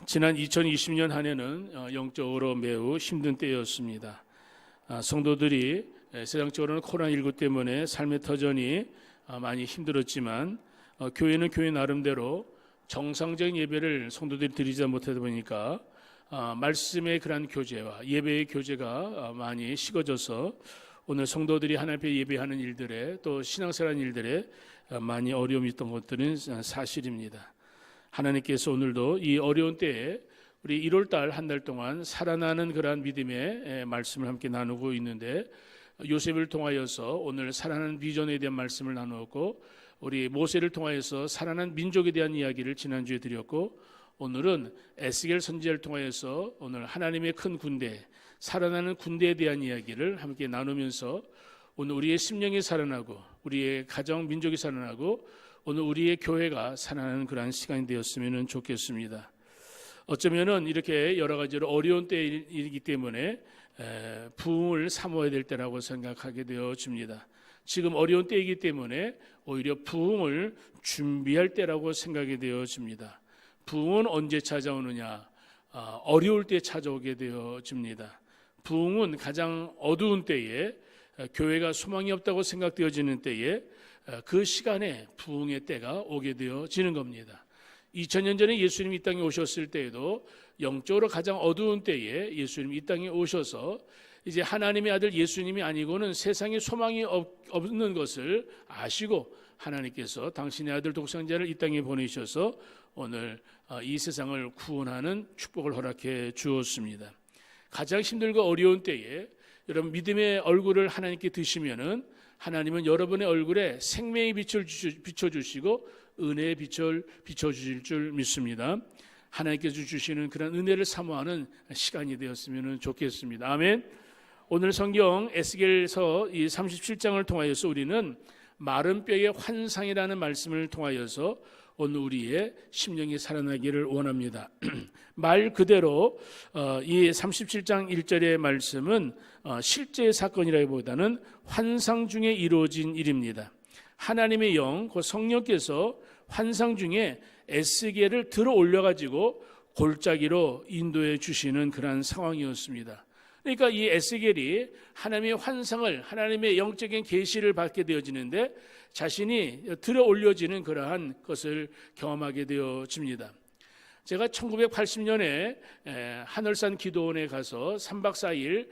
지난 2020년 한 해는 영적으로 매우 힘든 때였습니다. 성도들이 세상적으로는 코로나19 때문에 삶의 터전이 많이 힘들었지만 교회는 교회 나름대로 정상적인 예배를 성도들이 드리지 못하다 보니까 말씀의 그런 교제와 예배의 교제가 많이 식어져서 오늘 성도들이 하나님 앞에 예배하는 일들에 또 신앙생활 일들에 많이 어려움이 있던 것들은 사실입니다. 하나님께서 오늘도 이 어려운 때에 우리 1월달 한 달 동안 살아나는 그러한 믿음의 말씀을 함께 나누고 있는데, 요셉을 통하여서 오늘 살아나는 비전에 대한 말씀을 나누었고, 우리 모세를 통하여서 살아난 민족에 대한 이야기를 지난주에 드렸고, 오늘은 에스겔 선지자를 통하여서 오늘 하나님의 큰 군대, 살아나는 군대에 대한 이야기를 함께 나누면서 오늘 우리의 심령이 살아나고 우리의 가정 민족이 살아나고 오늘 우리의 교회가 살아나는 그러한 시간이 되었으면 좋겠습니다. 어쩌면은 이렇게 여러 가지로 어려운 때이기 때문에 부흥을 사모해야 될 때라고 생각하게 되어집니다. 지금 어려운 때이기 때문에 오히려 부흥을 준비할 때라고 생각이 되어집니다. 부흥은 언제 찾아오느냐? 어려울 때 찾아오게 되어집니다. 부흥은 가장 어두운 때에, 교회가 소망이 없다고 생각되어지는 때에, 그 시간에 부흥의 때가 오게 되어지는 겁니다. 2000년 전에 예수님이 이 땅에 오셨을 때에도 영적으로 가장 어두운 때에 예수님이 이 땅에 오셔서 이제 하나님의 아들 예수님이 아니고는 세상에 소망이 없는 것을 아시고 하나님께서 당신의 아들 독생자를 이 땅에 보내셔서 오늘 이 세상을 구원하는 축복을 허락해 주었습니다. 가장 힘들고 어려운 때에 여러분 믿음의 얼굴을 하나님께 드시면은 하나님은 여러분의 얼굴에 생명의 빛을 비춰주시고 은혜의 빛을 비춰주실 줄 믿습니다. 하나님께서 주시는 그런 은혜를 사모하는 시간이 되었으면 좋겠습니다. 아멘. 오늘 성경 에스겔서 이 37장을 통하여서 우리는 마른 뼈의 환상이라는 말씀을 통하여서 오늘 우리의 심령이 살아나기를 원합니다. 말 그대로 이 37장 1절의 말씀은 실제 사건이라기보다는 환상 중에 이루어진 일입니다. 하나님의 영, 그 성령께서 환상 중에 에스겔을 들어 올려가지고 골짜기로 인도해 주시는 그런 상황이었습니다. 그러니까 이 에스겔이 하나님의 환상을, 하나님의 영적인 계시를 받게 되어지는데 자신이 들어 올려지는 그러한 것을 경험하게 되어집니다. 제가 1980년에 하늘산 기도원에 가서 3박 4일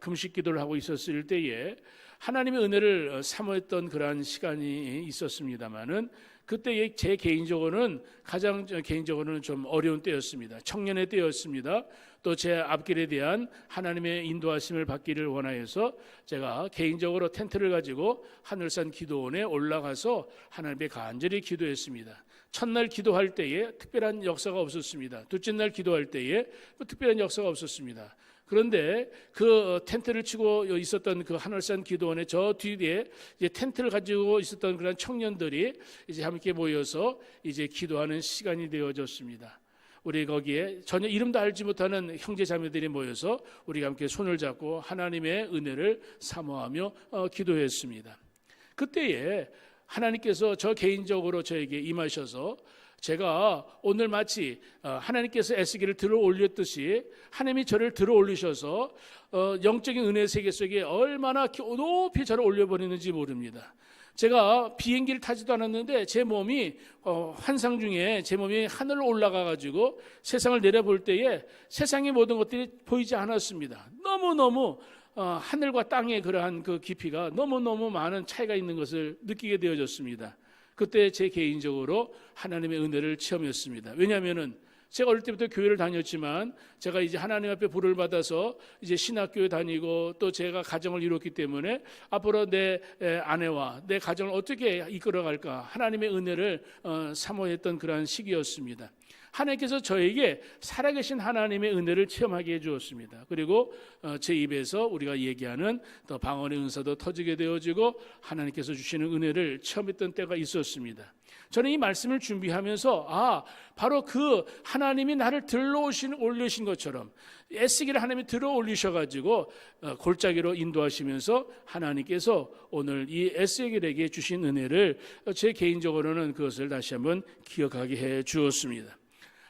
금식 기도를 하고 있었을 때에 하나님의 은혜를 사모했던 그러한 시간이 있었습니다만은 그때 제 개인적으로는 가장 개인적으로는 좀 어려운 때였습니다. 청년의 때였습니다. 또 제 앞길에 대한 하나님의 인도하심을 받기를 원하여서 제가 개인적으로 텐트를 가지고 하늘산 기도원에 올라가서 하나님께 간절히 기도했습니다. 첫날 기도할 때에 특별한 역사가 없었습니다. 둘째 날 기도할 때에 특별한 역사가 없었습니다. 그런데 그 텐트를 치고 있었던 그 하늘산 기도원의 저 뒤에 이제 텐트를 가지고 있었던 그런 청년들이 이제 함께 모여서 이제 기도하는 시간이 되어졌습니다. 우리 거기에 전혀 이름도 알지 못하는 형제 자매들이 모여서 우리가 함께 손을 잡고 하나님의 은혜를 사모하며 기도했습니다. 그때에 하나님께서 저 개인적으로 저에게 임하셔서 제가 오늘 마치 하나님께서 에스겔을 들어 올렸듯이 하나님이 저를 들어 올리셔서 영적인 은혜 세계 속에 얼마나 높이 저를 올려버리는지 모릅니다. 제가 비행기를 타지도 않았는데 제 몸이 환상 중에 제 몸이 하늘로 올라가 가지고 세상을 내려볼 때에 세상의 모든 것들이 보이지 않았습니다. 너무너무 하늘과 땅의 그러한 그 깊이가 너무너무 많은 차이가 있는 것을 느끼게 되어졌습니다. 그때 제 개인적으로 하나님의 은혜를 체험했습니다. 왜냐하면은 제가 어릴 때부터 교회를 다녔지만 제가 이제 하나님 앞에 부름을 받아서 이제 신학교에 다니고 또 제가 가정을 이뤘기 때문에 앞으로 내 아내와 내 가정을 어떻게 이끌어갈까 하나님의 은혜를 사모했던 그러한 시기였습니다. 하나님께서 저에게 살아계신 하나님의 은혜를 체험하게 해주었습니다. 그리고 제 입에서 우리가 얘기하는 또 방언의 은사도 터지게 되어지고 하나님께서 주시는 은혜를 체험했던 때가 있었습니다. 저는 이 말씀을 준비하면서 바로 그 하나님이 나를 들러 올리신 것처럼 에스겔을 하나님이 들어 올리셔가지고 골짜기로 인도하시면서 하나님께서 오늘 이 에스겔에게 주신 은혜를 제 개인적으로는 그것을 다시 한번 기억하게 해 주었습니다.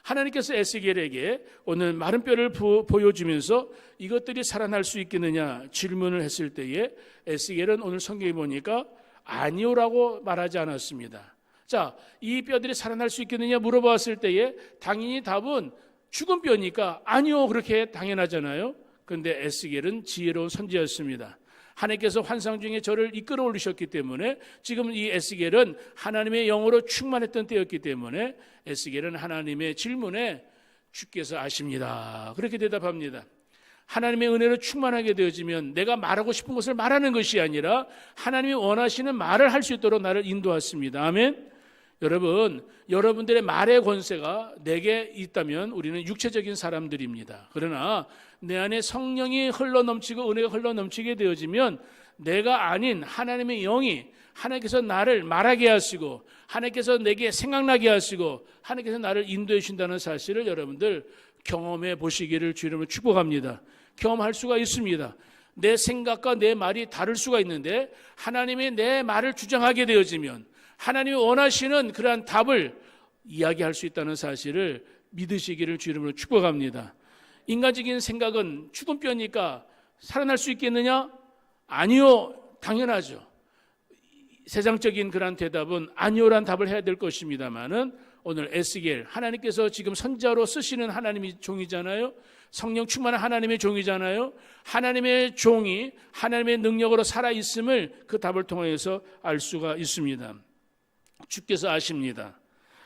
하나님께서 에스겔에게 오늘 마른 뼈를 보여주면서 이것들이 살아날 수 있겠느냐 질문을 했을 때에 에스겔은 오늘 성경에 보니까 아니오라고 말하지 않았습니다. 자, 이 뼈들이 살아날 수 있겠느냐 물어봤을 때에 당연히 답은 죽은 뼈니까 아니요, 그렇게 당연하잖아요. 그런데 에스겔은 지혜로운 선지자였습니다. 하나님께서 환상 중에 저를 이끌어 올리셨기 때문에 지금 이 에스겔은 하나님의 영으로 충만했던 때였기 때문에 에스겔은 하나님의 질문에 주께서 아십니다, 그렇게 대답합니다. 하나님의 은혜로 충만하게 되어지면 내가 말하고 싶은 것을 말하는 것이 아니라 하나님이 원하시는 말을 할 수 있도록 나를 인도했습니다. 아멘. 여러분, 여러분들의 말의 권세가 내게 있다면 우리는 육체적인 사람들입니다. 그러나 내 안에 성령이 흘러넘치고 은혜가 흘러넘치게 되어지면 내가 아닌 하나님의 영이 하나님께서 나를 말하게 하시고 하나님께서 내게 생각나게 하시고 하나님께서 나를 인도해 주신다는 사실을 여러분들 경험해 보시기를 주 이름으로 축복합니다. 경험할 수가 있습니다. 내 생각과 내 말이 다를 수가 있는데 하나님이 내 말을 주장하게 되어지면 하나님이 원하시는 그러한 답을 이야기할 수 있다는 사실을 믿으시기를 주 이름으로 축복합니다. 인간적인 생각은 죽은 뼈니까 살아날 수 있겠느냐? 아니요, 당연하죠. 세상적인 그러한 대답은 아니요란 답을 해야 될 것입니다만은 오늘 에스겔, 하나님께서 지금 선지자로 쓰시는 하나님의 종이잖아요. 성령 충만한 하나님의 종이잖아요. 하나님의 종이 하나님의 능력으로 살아있음을 그 답을 통해서 알 수가 있습니다. 주께서 아십니다.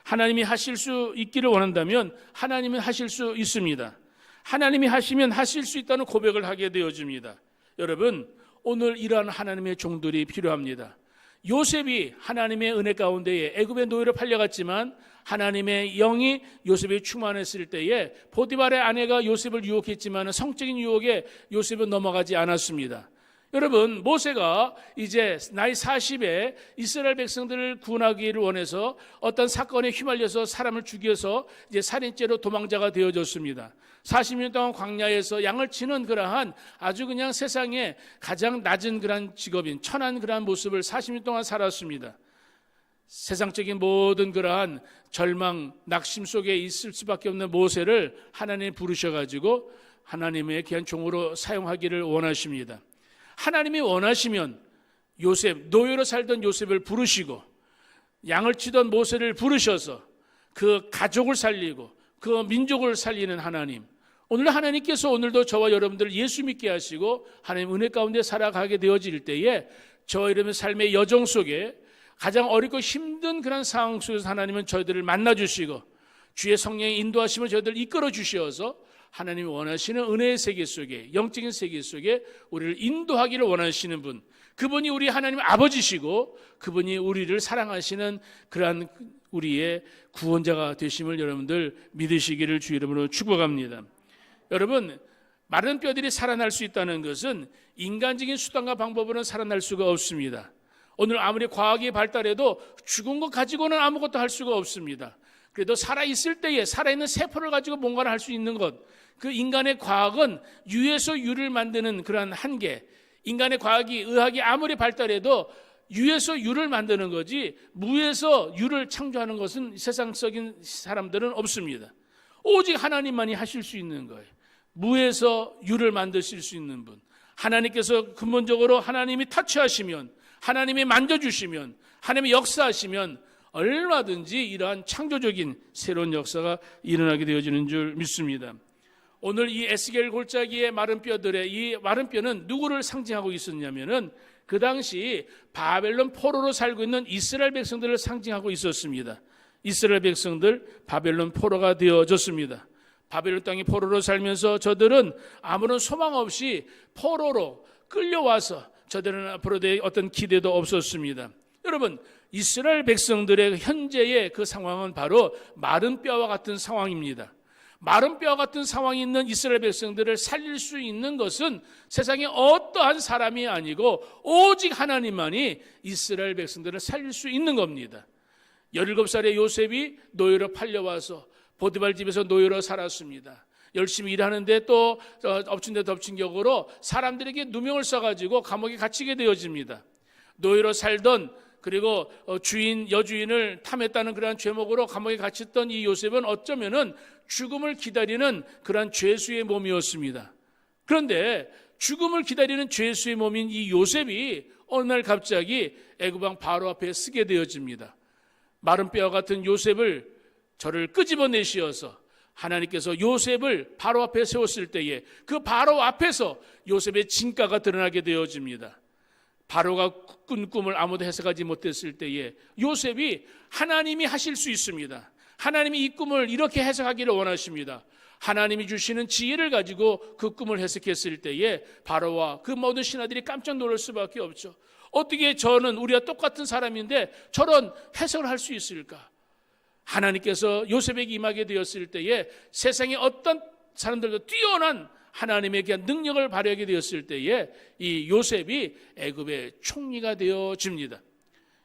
하나님이 하실 수 있기를 원한다면 하나님은 하실 수 있습니다. 하나님이 하시면 하실 수 있다는 고백을 하게 되어집니다. 여러분, 오늘 이러한 하나님의 종들이 필요합니다. 요셉이 하나님의 은혜 가운데에 애굽의 노예로 팔려갔지만 하나님의 영이 요셉이 충만했을 때에 보디발의 아내가 요셉을 유혹했지만 성적인 유혹에 요셉은 넘어가지 않았습니다. 여러분, 모세가 이제 나이 40에 이스라엘 백성들을 구원하기를 원해서 어떤 사건에 휘말려서 사람을 죽여서 이제 살인죄로 도망자가 되어졌습니다. 40년 동안 광야에서 양을 치는 그러한 아주 그냥 세상에 가장 낮은 그러한 직업인 천한 그러한 모습을 40년 동안 살았습니다. 세상적인 모든 그러한 절망, 낙심 속에 있을 수밖에 없는 모세를 하나님이 부르셔가지고 하나님의 귀한 종으로 사용하기를 원하십니다. 하나님이 원하시면 요셉, 노예로 살던 요셉을 부르시고 양을 치던 모세를 부르셔서 그 가족을 살리고 그 민족을 살리는 하나님, 오늘 하나님께서 오늘도 저와 여러분들을 예수 믿게 하시고 하나님 은혜 가운데 살아가게 되어질 때에 저와 여러분의 삶의 여정 속에 가장 어렵고 힘든 그런 상황 속에서 하나님은 저희들을 만나주시고 주의 성령의 인도하심을 저희들을 이끌어 주셔서 하나님이 원하시는 은혜의 세계 속에, 영적인 세계 속에 우리를 인도하기를 원하시는 분, 그분이 우리 하나님 아버지시고 그분이 우리를 사랑하시는 그러한 우리의 구원자가 되심을 여러분들 믿으시기를 주 이름으로 축복합니다. 여러분, 마른 뼈들이 살아날 수 있다는 것은 인간적인 수단과 방법으로는 살아날 수가 없습니다. 오늘 아무리 과학이 발달해도 죽은 것 가지고는 아무것도 할 수가 없습니다. 그래도 살아있을 때에 살아있는 세포를 가지고 뭔가를 할 수 있는 것, 그 인간의 과학은 유에서 유를 만드는 그러한 한계, 인간의 과학이 의학이 아무리 발달해도 유에서 유를 만드는 거지 무에서 유를 창조하는 것은 세상적인 사람들은 없습니다. 오직 하나님만이 하실 수 있는 거예요. 무에서 유를 만드실 수 있는 분, 하나님께서 근본적으로 하나님이 터치하시면, 하나님이 만져주시면, 하나님이 역사하시면 얼마든지 이러한 창조적인 새로운 역사가 일어나게 되어지는 줄 믿습니다. 오늘 이 에스겔 골짜기의 마른 뼈들의 이 마른 뼈는 누구를 상징하고 있었냐면은 그 당시 바벨론 포로로 살고 있는 이스라엘 백성들을 상징하고 있었습니다. 이스라엘 백성들 바벨론 포로가 되어졌습니다. 바벨론 땅의 포로로 살면서 저들은 아무런 소망 없이 포로로 끌려와서 저들은 앞으로 될 어떤 기대도 없었습니다. 여러분, 이스라엘 백성들의 현재의 그 상황은 바로 마른 뼈와 같은 상황입니다. 마른 뼈와 같은 상황이 있는 이스라엘 백성들을 살릴 수 있는 것은 세상에 어떠한 사람이 아니고 오직 하나님만이 이스라엘 백성들을 살릴 수 있는 겁니다. 17살의 요셉이 노예로 팔려와서 보디발 집에서 노예로 살았습니다. 열심히 일하는데 또 엎친 데 덮친 격으로 사람들에게 누명을 써가지고 감옥에 갇히게 되어집니다. 노예로 살던 그리고 주인 여주인을 탐했다는 그러한 죄목으로 감옥에 갇혔던 이 요셉은 어쩌면은 죽음을 기다리는 그러한 죄수의 몸이었습니다. 그런데 죽음을 기다리는 죄수의 몸인 이 요셉이 어느 날 갑자기 애굽 왕 바로 앞에 서게 되어집니다. 마른 뼈와 같은 요셉을 저를 끄집어내시어서 하나님께서 요셉을 바로 앞에 세웠을 때에 그 바로 앞에서 요셉의 진가가 드러나게 되어집니다. 바로가 꾼 꿈을 아무도 해석하지 못했을 때에 요셉이 하나님이 하실 수 있습니다. 하나님이 이 꿈을 이렇게 해석하기를 원하십니다. 하나님이 주시는 지혜를 가지고 그 꿈을 해석했을 때에 바로와 그 모든 신하들이 깜짝 놀랄 수밖에 없죠. 어떻게 저는 우리와 똑같은 사람인데 저런 해석을 할 수 있을까? 하나님께서 요셉에게 임하게 되었을 때에 세상에 어떤 사람들도 뛰어난 하나님에 대한 능력을 발휘하게 되었을 때에 이 요셉이 애굽의 총리가 되어집니다.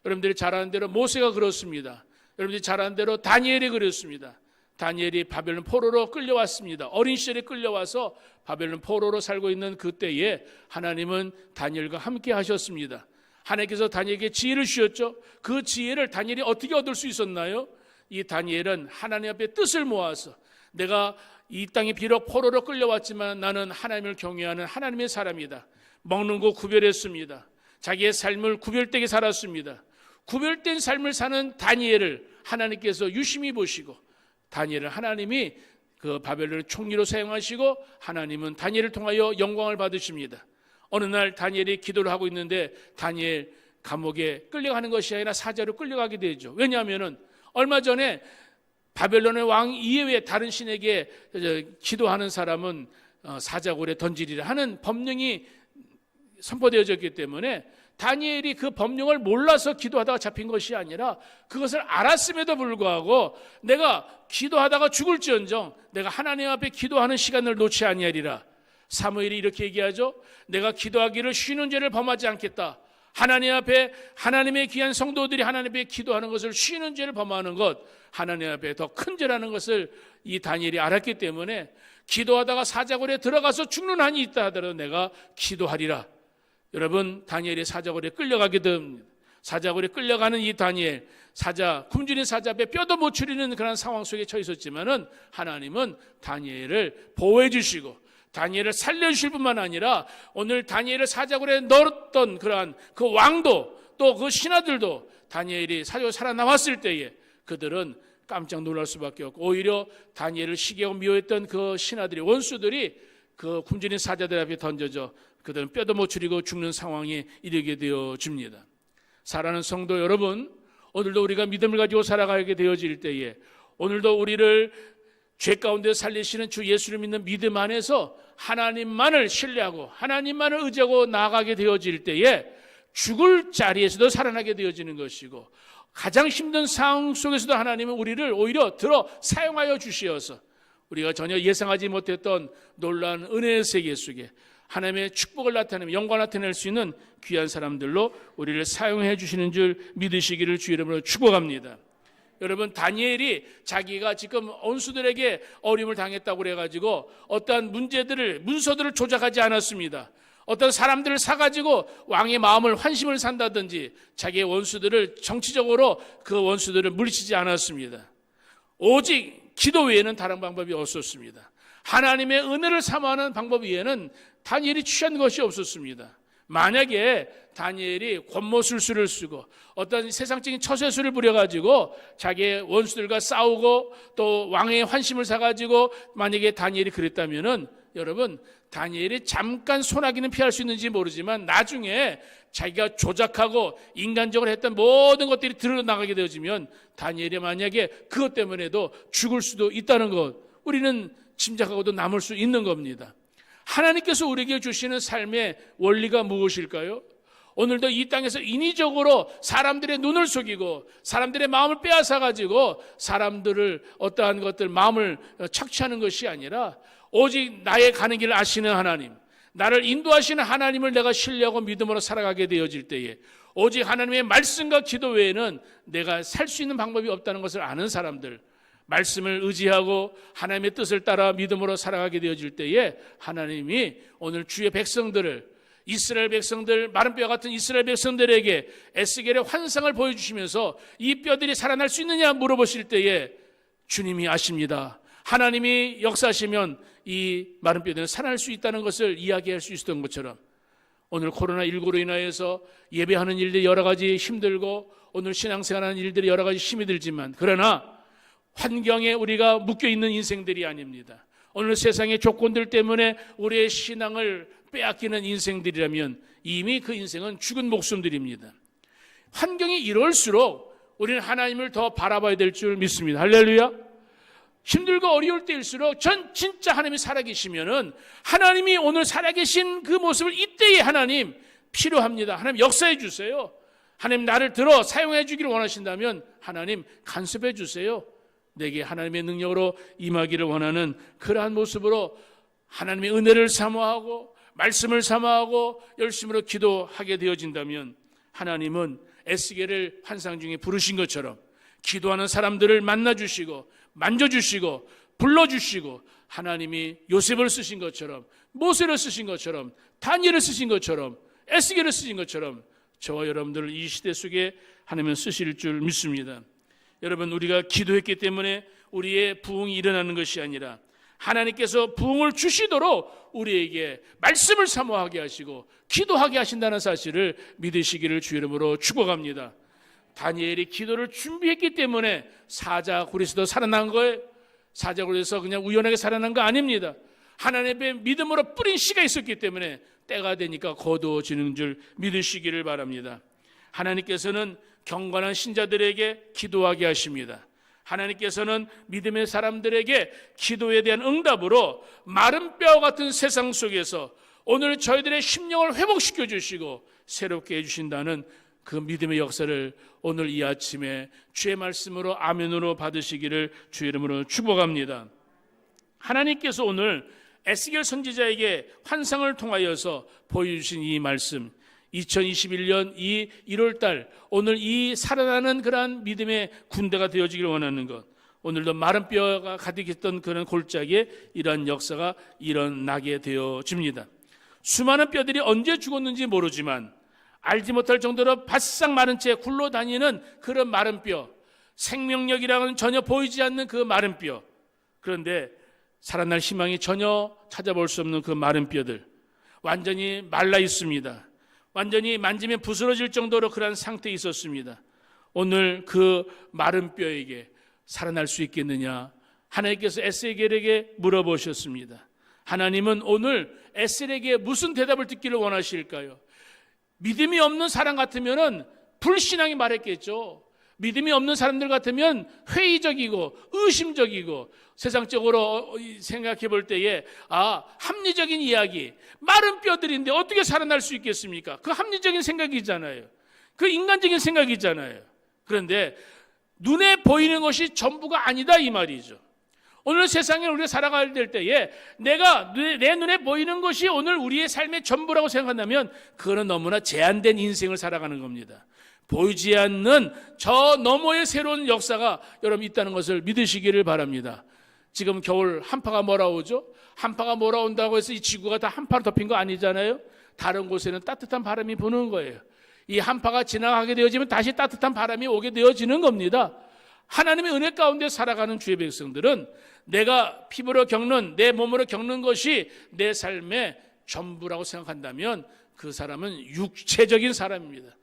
여러분들이 잘 아는 대로 모세가 그렇습니다. 여러분들이 잘 아는 대로 다니엘이 그렇습니다. 다니엘이 바벨론 포로로 끌려왔습니다. 어린 시절에 끌려와서 바벨론 포로로 살고 있는 그때에 하나님은 다니엘과 함께 하셨습니다. 하나님께서 다니엘에게 지혜를 주셨죠. 그 지혜를 다니엘이 어떻게 얻을 수 있었나요? 이 다니엘은 하나님 앞에 뜻을 모아서 내가 이 땅에 비록 포로로 끌려왔지만 나는 하나님을 경외하는 하나님의 사람이다. 먹는 거 구별했습니다. 자기의 삶을 구별되게 살았습니다. 구별된 삶을 사는 다니엘을 하나님께서 유심히 보시고 다니엘을 하나님이 그 바벨론의 총리로 사용하시고 하나님은 다니엘을 통하여 영광을 받으십니다. 어느 날 다니엘이 기도를 하고 있는데 다니엘 감옥에 끌려가는 것이 아니라 사자로 끌려가게 되죠. 왜냐하면 얼마 전에 바벨론의 왕 이외에 다른 신에게 기도하는 사람은 사자굴에 던지리라 하는 법령이 선포되어졌기 때문에 다니엘이 그 법령을 몰라서 기도하다가 잡힌 것이 아니라 그것을 알았음에도 불구하고 내가 기도하다가 죽을지언정 내가 하나님 앞에 기도하는 시간을 놓지 아니하리라. 사무엘이 이렇게 얘기하죠. 내가 기도하기를 쉬는 죄를 범하지 않겠다. 하나님 앞에 하나님의 귀한 성도들이 하나님 앞에 기도하는 것을 쉬는 죄를 범하는 것, 하나님 앞에 더 큰 죄라는 것을 이 다니엘이 알았기 때문에 기도하다가 사자굴에 들어가서 죽는 한이 있다 하더라도 내가 기도하리라. 여러분, 다니엘이 사자굴에 끌려가게 됩니다. 사자굴에 끌려가는 이 다니엘, 굶주린 사자 앞에 뼈도 못 추리는 그런 상황 속에 처해 있었지만은 하나님은 다니엘을 보호해 주시고 다니엘을 살려주실 뿐만 아니라 오늘 다니엘을 사자굴에 넣었던 그러한 그 왕도 또 그 신하들도 다니엘이 사자굴에 살아남았을 때에 그들은 깜짝 놀랄 수밖에 없고 오히려 다니엘을 시기하고 미워했던 그 신하들이 원수들이 그 굶주린 사자들 앞에 던져져 그들은 뼈도 못 추리고 죽는 상황에 이르게 되어집니다. 사랑하는 성도 여러분, 오늘도 우리가 믿음을 가지고 살아가게 되어질 때에 오늘도 우리를 죄 가운데 살리시는 주 예수를 믿는 믿음 안에서 하나님만을 신뢰하고 하나님만을 의지하고 나아가게 되어질 때에 죽을 자리에서도 살아나게 되어지는 것이고 가장 힘든 상황 속에서도 하나님은 우리를 오히려 들어 사용하여 주시어서 우리가 전혀 예상하지 못했던 놀라운 은혜의 세계 속에 하나님의 축복을 나타내며 영광을 나타낼 수 있는 귀한 사람들로 우리를 사용해 주시는 줄 믿으시기를 주 이름으로 축복합니다. 여러분, 다니엘이 자기가 지금 원수들에게 어려움을 당했다고 그래가지고 어떠한 문서들을 조작하지 않았습니다. 어떤 사람들을 사가지고 왕의 마음을 환심을 산다든지 자기의 원수들을 정치적으로 그 원수들을 물리치지 않았습니다. 오직 기도 외에는 다른 방법이 없었습니다. 하나님의 은혜를 사모하는 방법 외에는 다니엘이 취한 것이 없었습니다. 만약에 다니엘이 권모술수를 쓰고 어떤 세상적인 처세술을 부려가지고 자기의 원수들과 싸우고 또 왕의 환심을 사가지고 만약에 다니엘이 그랬다면은 여러분, 다니엘이 잠깐 소나기는 피할 수 있는지 모르지만 나중에 자기가 조작하고 인간적으로 했던 모든 것들이 드러나가게 되어지면 다니엘이 만약에 그것 때문에도 죽을 수도 있다는 것 우리는 짐작하고도 남을 수 있는 겁니다. 하나님께서 우리에게 주시는 삶의 원리가 무엇일까요? 오늘도 이 땅에서 인위적으로 사람들의 눈을 속이고 사람들의 마음을 빼앗아가지고 사람들을 어떠한 것들 마음을 착취하는 것이 아니라 오직 나의 가는 길을 아시는 하나님, 나를 인도하시는 하나님을 내가 신뢰하고 믿음으로 살아가게 되어질 때에 오직 하나님의 말씀과 기도 외에는 내가 살 수 있는 방법이 없다는 것을 아는 사람들, 말씀을 의지하고 하나님의 뜻을 따라 믿음으로 살아가게 되어질 때에 하나님이 오늘 주의 백성들을 이스라엘 백성들, 마른 뼈 같은 이스라엘 백성들에게 에스겔의 환상을 보여주시면서 이 뼈들이 살아날 수 있느냐 물어보실 때에 주님이 아십니다. 하나님이 역사하시면 이 마른 뼈들은 살아날 수 있다는 것을 이야기할 수 있었던 것처럼 오늘 코로나19로 인하여서 예배하는 일들이 여러 가지 힘들고 오늘 신앙생활하는 일들이 여러 가지 힘이 들지만 그러나 환경에 우리가 묶여있는 인생들이 아닙니다. 오늘 세상의 조건들 때문에 우리의 신앙을 빼앗기는 인생들이라면 이미 그 인생은 죽은 목숨들입니다. 환경이 이럴수록 우리는 하나님을 더 바라봐야 될 줄 믿습니다. 할렐루야. 힘들고 어려울 때일수록 전 진짜 하나님이 살아계시면은 하나님이 오늘 살아계신 그 모습을 이때에 하나님 필요합니다. 하나님 역사해 주세요. 하나님 나를 들어 사용해 주기를 원하신다면 하나님 간섭해 주세요. 내게 하나님의 능력으로 임하기를 원하는 그러한 모습으로 하나님의 은혜를 사모하고 말씀을 사모하고 열심으로 기도하게 되어진다면 하나님은 에스겔을 환상 중에 부르신 것처럼 기도하는 사람들을 만나주시고 만져주시고 불러주시고 하나님이 요셉을 쓰신 것처럼 모세를 쓰신 것처럼 다니엘을 쓰신 것처럼 에스겔을 쓰신 것처럼 저와 여러분들을 이 시대 속에 하나님은 쓰실 줄 믿습니다. 여러분 우리가 기도했기 때문에 우리의 부흥이 일어나는 것이 아니라 하나님께서 부흥을 주시도록 우리에게 말씀을 사모하게 하시고 기도하게 하신다는 사실을 믿으시기를 주 이름으로 축복합니다. 다니엘이 기도를 준비했기 때문에 사자굴에서도 살아난 거예요. 사자굴에서 그냥 우연하게 살아난 거 아닙니다. 하나님의 믿음으로 뿌린 씨가 있었기 때문에 때가 되니까 거두어지는 줄 믿으시기를 바랍니다. 하나님께서는 경건한 신자들에게 기도하게 하십니다. 하나님께서는 믿음의 사람들에게 기도에 대한 응답으로 마른 뼈 같은 세상 속에서 오늘 저희들의 심령을 회복시켜 주시고 새롭게 해주신다는 그 믿음의 역사를 오늘 이 아침에 주의 말씀으로 아멘으로 받으시기를 주 이름으로 축복합니다. 하나님께서 오늘 에스겔 선지자에게 환상을 통하여서 보여주신 이 말씀 2021년 이 1월달 오늘 이 살아나는 그러한 믿음의 군대가 되어지기를 원하는 것 오늘도 마른 뼈가 가득했던 그런 골짜기에 이러한 역사가 일어나게 되어집니다. 수많은 뼈들이 언제 죽었는지 모르지만 알지 못할 정도로 바싹 마른 채 굴러다니는 그런 마른 뼈 생명력이랑은 전혀 보이지 않는 그 마른 뼈 그런데 살아날 희망이 전혀 찾아볼 수 없는 그 마른 뼈들 완전히 말라 있습니다. 완전히 만지면 부스러질 정도로 그런 상태에 있었습니다. 오늘 그 마른 뼈에게 살아날 수 있겠느냐 하나님께서 에스겔에게 물어보셨습니다. 하나님은 오늘 에스겔에게 무슨 대답을 듣기를 원하실까요? 믿음이 없는 사람 같으면 불신앙이 말했겠죠. 믿음이 없는 사람들 같으면 회의적이고 의심적이고 세상적으로 생각해 볼 때에 합리적인 이야기 마른 뼈들인데 어떻게 살아날 수 있겠습니까? 그 합리적인 생각이잖아요. 그 인간적인 생각이잖아요. 그런데 눈에 보이는 것이 전부가 아니다 이 말이죠. 오늘 세상에 우리가 살아갈 때에 내 눈에 보이는 것이 오늘 우리의 삶의 전부라고 생각한다면 그거는 너무나 제한된 인생을 살아가는 겁니다. 보이지 않는 저 너머의 새로운 역사가 여러분 있다는 것을 믿으시기를 바랍니다. 지금 겨울 한파가 몰아오죠. 한파가 몰아온다고 해서 이 지구가 다 한파로 덮인 거 아니잖아요. 다른 곳에는 따뜻한 바람이 부는 거예요. 이 한파가 지나가게 되어지면 다시 따뜻한 바람이 오게 되어지는 겁니다. 하나님의 은혜 가운데 살아가는 주의 백성들은 내가 피부로 겪는 내 몸으로 겪는 것이 내 삶의 전부라고 생각한다면 그 사람은 육체적인 사람입니다.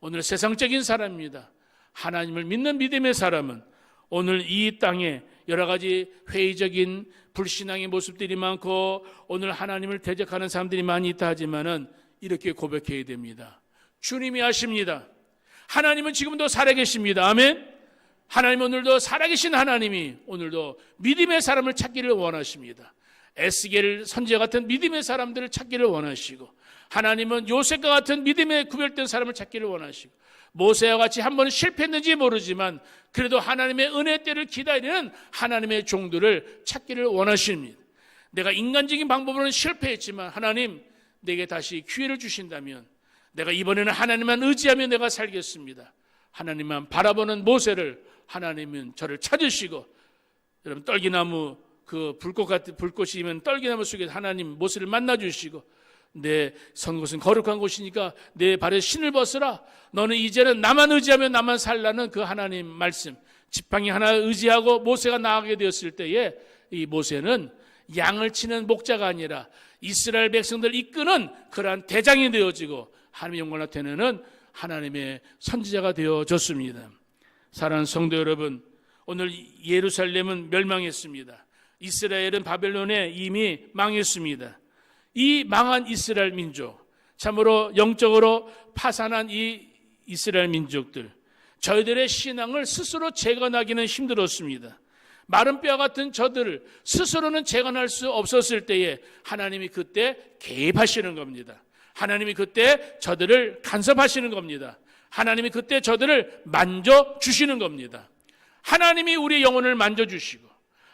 오늘 세상적인 사람입니다. 하나님을 믿는 믿음의 사람은 오늘 이 땅에 여러 가지 회의적인 불신앙의 모습들이 많고 오늘 하나님을 대적하는 사람들이 많이 있다 하지만은 이렇게 고백해야 됩니다. 주님이 아십니다. 하나님은 지금도 살아계십니다. 아멘. 하나님 오늘도 살아계신 하나님이 오늘도 믿음의 사람을 찾기를 원하십니다. 에스겔 선지자 같은 믿음의 사람들을 찾기를 원하시고 하나님은 요셉과 같은 믿음에 구별된 사람을 찾기를 원하시고 모세와 같이 한 번은 실패했는지 모르지만 그래도 하나님의 은혜 때를 기다리는 하나님의 종들을 찾기를 원하십니다. 내가 인간적인 방법으로는 실패했지만 하나님 내게 다시 기회를 주신다면 내가 이번에는 하나님만 의지하며 내가 살겠습니다. 하나님만 바라보는 모세를 하나님은 저를 찾으시고 여러분 떨기나무 그 불꽃이면 떨기나무 속에 하나님 모세를 만나주시고 내 선 곳은 거룩한 곳이니까 내 발에 신을 벗으라. 너는 이제는 나만 의지하며 나만 살라는 그 하나님 말씀. 지팡이 하나 의지하고 모세가 나아가게 되었을 때에 이 모세는 양을 치는 목자가 아니라 이스라엘 백성들을 이끄는 그러한 대장이 되어지고 하나님의 영광을 나타내는 하나님의 선지자가 되어졌습니다. 사랑하는 성도 여러분, 오늘 예루살렘은 멸망했습니다. 이스라엘은 바벨론에 이미 망했습니다. 이 망한 이스라엘 민족, 참으로 영적으로 파산한 이 이스라엘 민족들, 저희들의 신앙을 스스로 재건하기는 힘들었습니다. 마른 뼈 같은 저들을 스스로는 재건할 수 없었을 때에 하나님이 그때 개입하시는 겁니다. 하나님이 그때 저들을 간섭하시는 겁니다. 하나님이 그때 저들을 만져주시는 겁니다. 하나님이 우리의 영혼을 만져주시고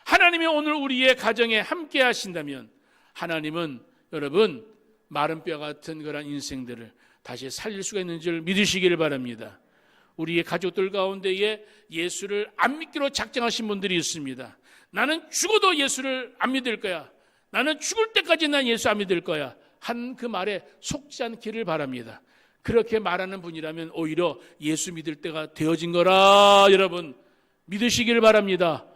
하나님이 오늘 우리의 가정에 함께 하신다면 하나님은 여러분 마른 뼈 같은 그런 인생들을 다시 살릴 수가 있는 줄 믿으시기를 바랍니다. 우리의 가족들 가운데에 예수를 안 믿기로 작정하신 분들이 있습니다. 나는 죽어도 예수를 안 믿을 거야. 나는 죽을 때까지 난 예수 안 믿을 거야. 한 그 말에 속지 않기를 바랍니다. 그렇게 말하는 분이라면 오히려 예수 믿을 때가 되어진 거라 여러분 믿으시기를 바랍니다.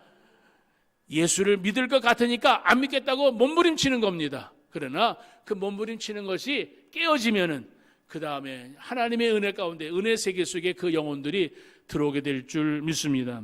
예수를 믿을 것 같으니까 안 믿겠다고 몸부림치는 겁니다. 그러나 그 몸부림치는 것이 깨어지면은 그 다음에 하나님의 은혜 가운데 은혜 세계 속에 그 영혼들이 들어오게 될 줄 믿습니다.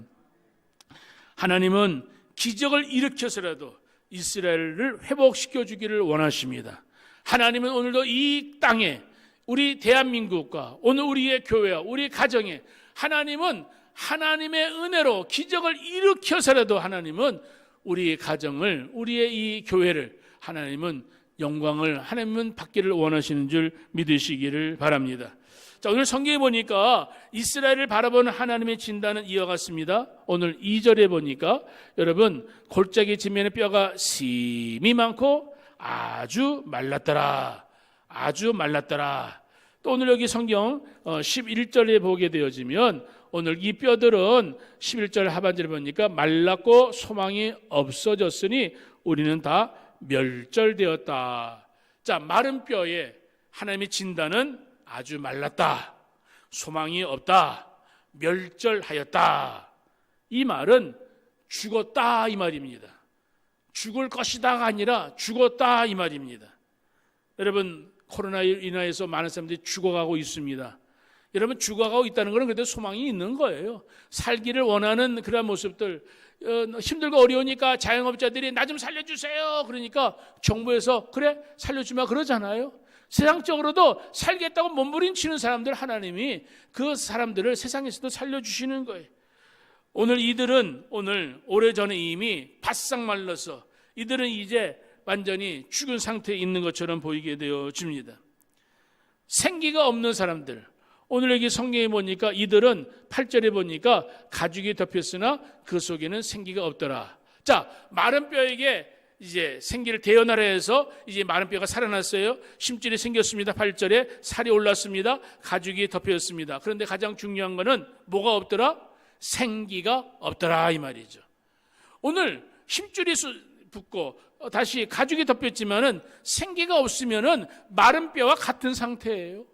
하나님은 기적을 일으켜서라도 이스라엘을 회복시켜 주기를 원하십니다. 하나님은 오늘도 이 땅에 우리 대한민국과 오늘 우리의 교회와 우리 가정에 하나님은 하나님의 은혜로 기적을 일으켜서라도 하나님은 우리의 가정을 우리의 이 교회를 하나님은 영광을 하나님은 받기를 원하시는 줄 믿으시기를 바랍니다. 자, 오늘 성경에 보니까 이스라엘을 바라보는 하나님의 진단은 이와 같습니다. 오늘 2절에 보니까 여러분 골짜기 지면에 뼈가 심이 많고 아주 말랐더라. 아주 말랐더라. 또 오늘 여기 성경 11절에 보게 되어지면 오늘 이 뼈들은 11절 하반절에 보니까 말랐고 소망이 없어졌으니 우리는 다 멸절되었다. 자, 마른 뼈에 하나님의 진단은 아주 말랐다. 소망이 없다. 멸절하였다. 이 말은 죽었다 이 말입니다. 죽을 것이다가 아니라 죽었다 이 말입니다. 여러분 코로나로 인해서 많은 사람들이 죽어가고 있습니다. 여러분 죽어가고 있다는 것은 그래도 소망이 있는 거예요. 살기를 원하는 그런 모습들 힘들고 어려우니까 자영업자들이 나 좀 살려주세요. 그러니까 정부에서 그래 살려주마 그러잖아요. 세상적으로도 살겠다고 몸부림치는 사람들 하나님이 그 사람들을 세상에서도 살려주시는 거예요. 오늘 이들은 오래전에 이미 바싹 말라서 이들은 이제 완전히 죽은 상태에 있는 것처럼 보이게 되어집니다. 생기가 없는 사람들, 오늘 여기 성경에 보니까 이들은 8절에 보니까 가죽이 덮였으나 그 속에는 생기가 없더라. 자, 마른 뼈에게 이제 생기를 대연하라 해서 이제 마른 뼈가 살아났어요. 심줄이 생겼습니다. 8절에 살이 올랐습니다. 가죽이 덮였습니다. 그런데 가장 중요한 거는 뭐가 없더라? 생기가 없더라 이 말이죠. 오늘 힘줄이 붙고 다시 가죽이 덮였지만은 생기가 없으면은 마른 뼈와 같은 상태예요.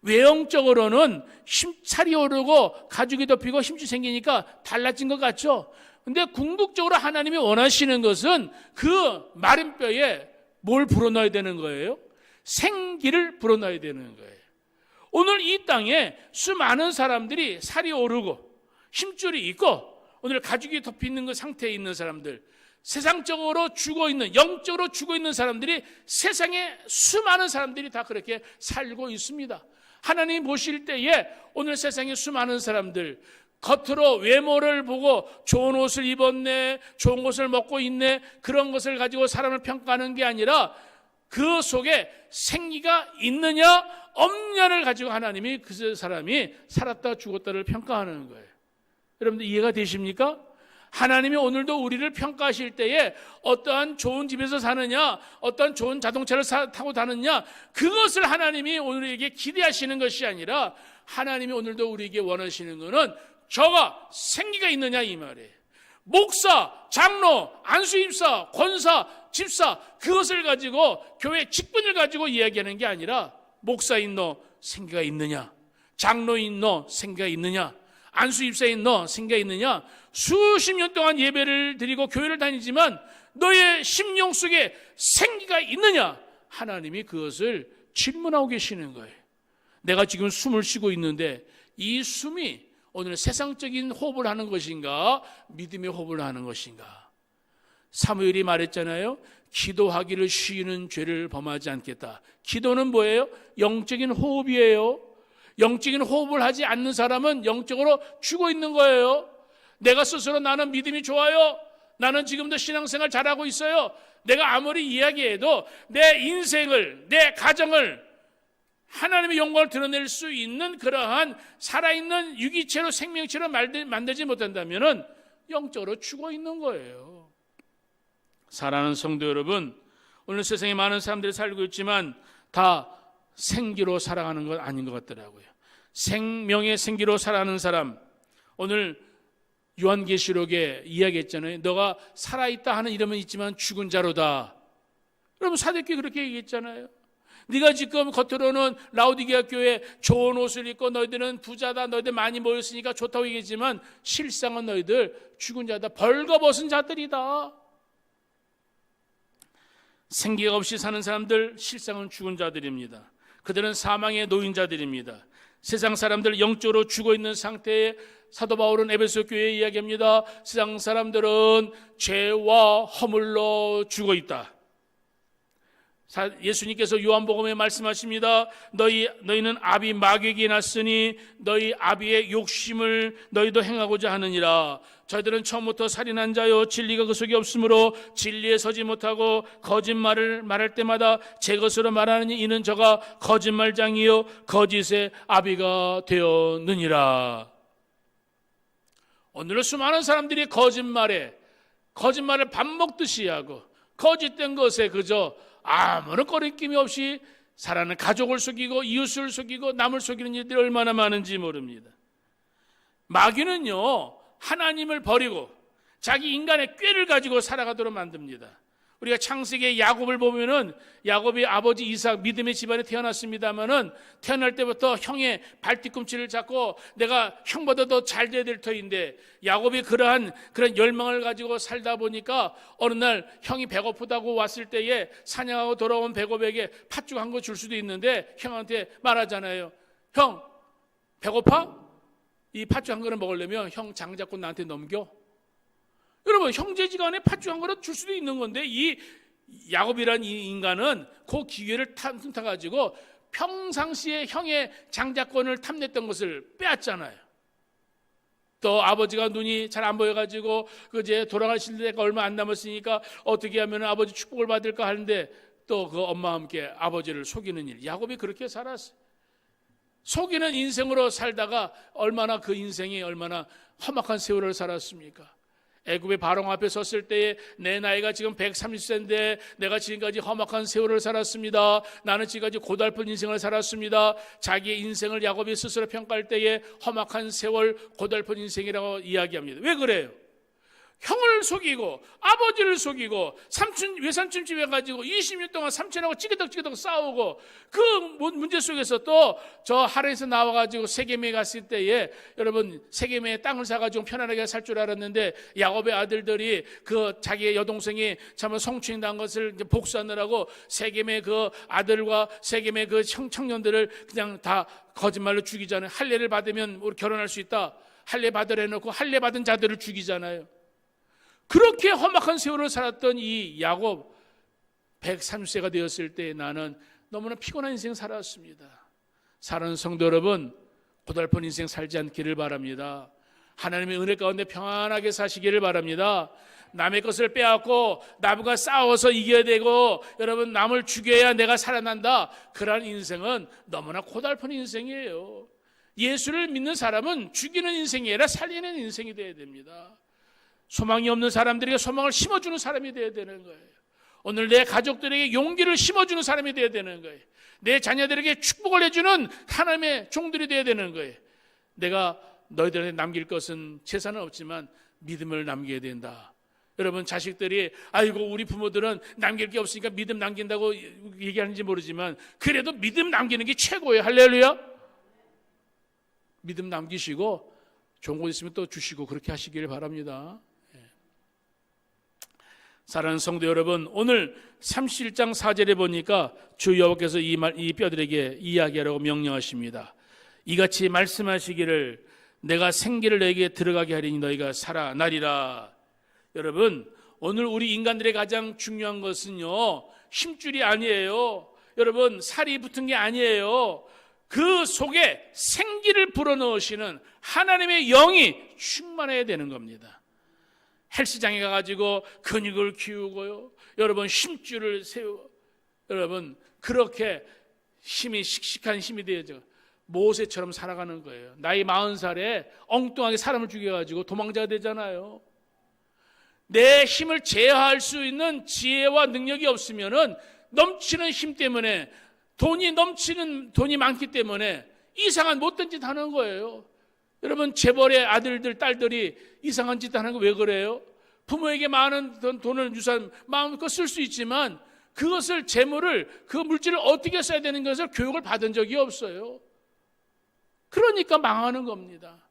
외형적으로는 살이 오르고 가죽이 덮이고 힘줄이 생기니까 달라진 것 같죠? 근데 궁극적으로 하나님이 원하시는 것은 그 마른 뼈에 뭘 불어넣어야 되는 거예요? 생기를 불어넣어야 되는 거예요. 오늘 이 땅에 수많은 사람들이 살이 오르고 힘줄이 있고 오늘 가죽이 덮이는 그 상태에 있는 사람들, 세상적으로 죽어있는, 영적으로 죽어있는 사람들이 세상에 수많은 사람들이 다 그렇게 살고 있습니다. 하나님 보실 때에 오늘 세상에 수많은 사람들 겉으로 외모를 보고 좋은 옷을 입었네, 좋은 것을 먹고 있네, 그런 것을 가지고 사람을 평가하는 게 아니라 그 속에 생기가 있느냐 없느냐를 가지고 하나님이 그 사람이 살았다 죽었다를 평가하는 거예요. 여러분들 이해가 되십니까? 하나님이 오늘도 우리를 평가하실 때에 어떠한 좋은 집에서 사느냐, 어떠한 좋은 자동차를 타고 다느냐, 그것을 하나님이 우리에게 기대하시는 것이 아니라 하나님이 오늘도 우리에게 원하시는 것은 저가 생기가 있느냐 이 말이에요. 목사, 장로, 안수입사, 권사, 집사 그것을 가지고 교회 직분을 가지고 이야기하는 게 아니라 목사인 너 생기가 있느냐, 장로인 너 생기가 있느냐, 안수입사인 너 생기가 있느냐. 수십 년 동안 예배를 드리고 교회를 다니지만 너의 심령 속에 생기가 있느냐, 하나님이 그것을 질문하고 계시는 거예요. 내가 지금 숨을 쉬고 있는데 이 숨이 오늘 세상적인 호흡을 하는 것인가, 믿음의 호흡을 하는 것인가. 사무엘이 말했잖아요. 기도하기를 쉬는 죄를 범하지 않겠다. 기도는 뭐예요? 영적인 호흡이에요. 영적인 호흡을 하지 않는 사람은 영적으로 죽어 있는 거예요. 내가 스스로 나는 믿음이 좋아요, 나는 지금도 신앙생활 잘하고 있어요, 내가 아무리 이야기해도 내 인생을, 내 가정을 하나님의 영광을 드러낼 수 있는 그러한 살아있는 유기체로, 생명체로 만들지 못한다면 영적으로 죽어 있는 거예요. 사랑하는 성도 여러분, 오늘 세상에 많은 사람들이 살고 있지만 다 생기로 살아가는 건 아닌 것 같더라고요. 생명의 생기로 살아가는 사람, 오늘 요한계시록에 이야기했잖아요. 너가 살아있다 하는 이름은 있지만 죽은 자로다. 여러분 사도행전에 그렇게 얘기했잖아요. 네가 지금 겉으로는 라오디게아 교회에 좋은 옷을 입고 너희들은 부자다, 너희들 많이 모였으니까 좋다고 얘기했지만 실상은 너희들 죽은 자다, 벌거벗은 자들이다. 생기가 없이 사는 사람들, 실상은 죽은 자들입니다. 그들은 사망의 노인자들입니다. 세상 사람들 영적으로 죽어있는 상태에 사도 바울은 에베소 교회에 이야기합니다. 세상 사람들은 죄와 허물로 죽어있다. 예수님께서 요한복음에 말씀하십니다. 너희는 아비 마귀에게 났으니 너희 아비의 욕심을 너희도 행하고자 하느니라. 저희들은 처음부터 살인한 자요 진리가 그 속에 없으므로 진리에 서지 못하고 거짓말을 말할 때마다 제 것으로 말하느니 이는 저가 거짓말장이요 거짓의 아비가 되었느니라. 오늘은 수많은 사람들이 거짓말을 밥 먹듯이 하고 거짓된 것에 그저 아무런 꺼리낌이 없이 살아가는 가족을 속이고 이웃을 속이고 남을 속이는 일들이 얼마나 많은지 모릅니다. 마귀는요, 하나님을 버리고 자기 인간의 꾀를 가지고 살아가도록 만듭니다. 우리가 창세기의 야곱을 보면은 야곱이 아버지 이삭 믿음의 집안에 태어났습니다만은 태어날 때부터 형의 발뒤꿈치를 잡고 내가 형보다 더 잘 돼야 될 터인데 야곱이 그런 열망을 가지고 살다 보니까 어느 날 형이 배고프다고 왔을 때에 사냥하고 돌아온 배고프에게 팥죽 한 거 줄 수도 있는데 형한테 말하잖아요. 형 배고파? 이 팥죽 한 그릇 먹으려면 형 장 잡고 나한테 넘겨. 여러분 형제지간에 팥죽 한 그릇 줄 수도 있는 건데 이 야곱이란 이 인간은 그 기회를 틈타가지고 평상시에 형의 장자권을 탐냈던 것을 빼앗잖아요. 또 아버지가 눈이 잘 안 보여가지고 그제 돌아가실 때가 얼마 안 남았으니까 어떻게 하면 아버지 축복을 받을까 하는데 또 그 엄마와 함께 아버지를 속이는 일. 야곱이 그렇게 살았어요. 속이는 인생으로 살다가 얼마나 그 인생이 얼마나 험악한 세월을 살았습니까? 애굽의 바로 앞에 섰을 때에 내 나이가 지금 130세인데 내가 지금까지 험악한 세월을 살았습니다. 나는 지금까지 고달픈 인생을 살았습니다. 자기의 인생을 야곱이 스스로 평가할 때에 험악한 세월, 고달픈 인생이라고 이야기합니다. 왜 그래요? 형을 속이고 아버지를 속이고 외삼촌 집에 가지고 20년 동안 삼촌하고 찌그덕 싸우고 그 문제 속에서 또 저 하란에서 나와가지고 세겜에 갔을 때에 여러분 세겜에 땅을 사가지고 편안하게 살 줄 알았는데 야곱의 아들들이 그 자기의 여동생이 참 성추행당한 것을 복수하느라고 세겜의 그 아들과 세겜의 그 청년들을 그냥 다 거짓말로 죽이잖아요. 할례를 받으면 우리 결혼할 수 있다. 할례 받으라 해놓고 할례 받은 자들을 죽이잖아요. 그렇게 험악한 세월을 살았던 이 야곱 130세가 되었을 때 나는 너무나 피곤한 인생 살았습니다. 사랑하는 성도 여러분, 고달픈 인생 살지 않기를 바랍니다. 하나님의 은혜 가운데 평안하게 사시기를 바랍니다. 남의 것을 빼앗고 남과 싸워서 이겨야 되고 여러분 남을 죽여야 내가 살아난다. 그러한 인생은 너무나 고달픈 인생이에요. 예수를 믿는 사람은 죽이는 인생이 아니라 살리는 인생이 되어야 됩니다. 소망이 없는 사람들에게 소망을 심어주는 사람이 되어야 되는 거예요. 오늘 내 가족들에게 용기를 심어주는 사람이 되어야 되는 거예요. 내 자녀들에게 축복을 해주는 하나님의 종들이 되어야 되는 거예요. 내가 너희들한테 남길 것은 재산은 없지만 믿음을 남겨야 된다. 여러분, 자식들이 아이고 우리 부모들은 남길 게 없으니까 믿음 남긴다고 얘기하는지 모르지만 그래도 믿음 남기는 게 최고예요. 할렐루야. 믿음 남기시고 좋은 거 있으면 또 주시고 그렇게 하시길 바랍니다. 사랑하는 성도 여러분, 오늘 37장 4절에 보니까 주 여호와께서 이 뼈들에게 이야기하라고 명령하십니다. 이같이 말씀하시기를 내가 생기를 너에게 들어가게 하리니 너희가 살아나리라. 여러분, 오늘 우리 인간들의 가장 중요한 것은요, 힘줄이 아니에요. 여러분, 살이 붙은 게 아니에요. 그 속에 생기를 불어넣으시는 하나님의 영이 충만해야 되는 겁니다. 헬스장에 가가지고 근육을 키우고요, 여러분 힘줄을 세우고, 여러분 그렇게 힘이 씩씩한 힘이 되어져 모세처럼 살아가는 거예요. 나이 40살에 엉뚱하게 사람을 죽여가지고 도망자가 되잖아요. 내 힘을 제어할 수 있는 지혜와 능력이 없으면은 넘치는 힘 때문에 돈이 많기 때문에 이상한 못된 짓 하는 거예요. 여러분, 재벌의 아들들, 딸들이 이상한 짓 하는 거 왜 그래요? 부모에게 많은 돈을 유산 마음껏 쓸 수 있지만 그것을 재물을, 그 물질을 어떻게 써야 되는 것을 교육을 받은 적이 없어요. 그러니까 망하는 겁니다.